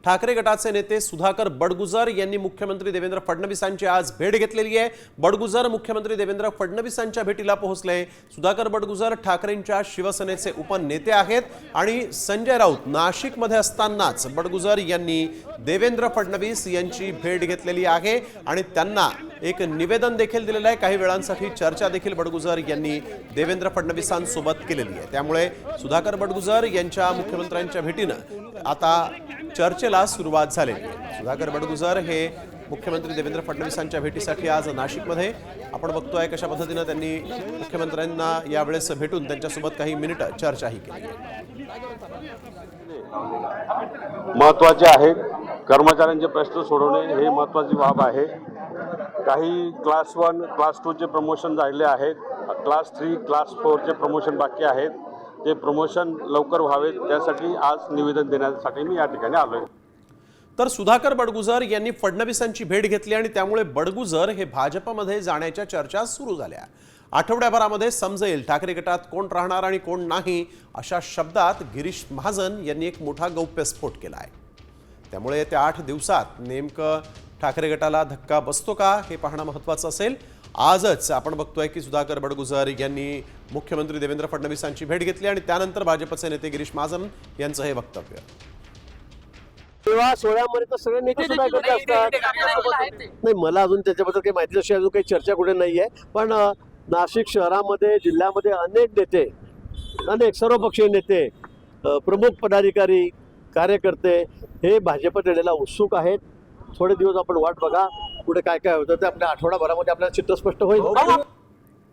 ठाकरे गटाचे नेते सुधाकर बडगुजर यांनी मुख्यमंत्री देवेंद्र फडणवीसांची आज भेट घेतलेली आहे। बडगुजर मुख्यमंत्री देवेंद्र फडणवीसांच्या भेटीला पोहोचले। सुधाकर बडगुजर ठाकरेंच्या शिवसेनेचे उपनेते आहेत आणि संजय राऊत नाशिकमध्ये असतानाच बडगुजर यांनी देवेंद्र फडणवीस यांची भेट घेतलेली आहे आणि त्यांना एक निवेदन देखील दिलेलं आहे। काही वेळांसाठी चर्चा देखील बडगुजर यांनी देवेंद्र फडणवीसांसोबत केलेली आहे। त्यामुळे सुधाकर बडगुजर यांच्या मुख्यमंत्र्यांच्या भेटीनं आता चर्चेला सुरुवात झालेली आहे। सुधाकर बडगुजर हे मुख्यमंत्री देवेंद्र फडणवीसांच्या भेटीसाठी आज नाशिकमध्ये आपण बघतोय कशा पद्धतीने त्यांनी मुख्यमंत्र्यांना यावेळेस भेटून त्यांच्यासोबत काही मिनिटं चर्चाही केली। महत्त्वाचे आहेत कर्मचाऱ्यांचे प्रश्न सोडवणे हे महत्त्वाची बाब आहे। काही क्लास 1 क्लास 2 चे प्रमोशन झाले आहेत, क्लास 3 क्लास 4 चे प्रमोशन बाकी आहेत। ते प्रमोशन लवकर व्हावेत त्यासाठी आज निवेदन देण्यासाठी मी या ठिकाणी आलोय। तर सुधाकर बडगुजर यांनी फडणवीसांची भेट घेतली आणि त्यामुळे बडगुजर हे भाजपमध्ये जाण्याच्या चर्चा सुरू झाल्या। आठवड्याभरामध्ये समजेल ठाकरे गटात कोण राहणार आणि कोण नाही अशा शब्दात गिरीश महाजन यांनी एक मोठा गौप्यस्फोट केला आहे। त्यामुळे येत्या 8 दिवसात नेमकं ठाकरे गटाला धक्का बसतो का हे पाहणं महत्त्वाचं असेल। आजच आपण बघतोय की सुधाकर बडगुजर यांनी मुख्यमंत्री देवेंद्र फडणवीसांची भेट घेतली आणि त्यानंतर भाजपचे नेते गिरीश महाजन यांचं हे वक्तव्य। तेव्हा सोहळ्यामध्ये तर सगळे नेते सुद्धा करत असतात। नाही, मला अजून त्याच्याबद्दल काही माहिती अशी अजून काही चर्चा कुठे नाही आहे, पण नाशिक शहरामध्ये जिल्ह्यामध्ये अनेक नेते, अनेक सर्वपक्षीय नेते, प्रमुख पदाधिकारी, कार्यकर्ते हे भाजपत येण्याला उत्सुक आहेत। थोडे दिवस आपण वाट बघा पुढे काय काय होतं ते आपल्या आठवडाभरामध्ये आपल्याला चित्र स्पष्ट होईल।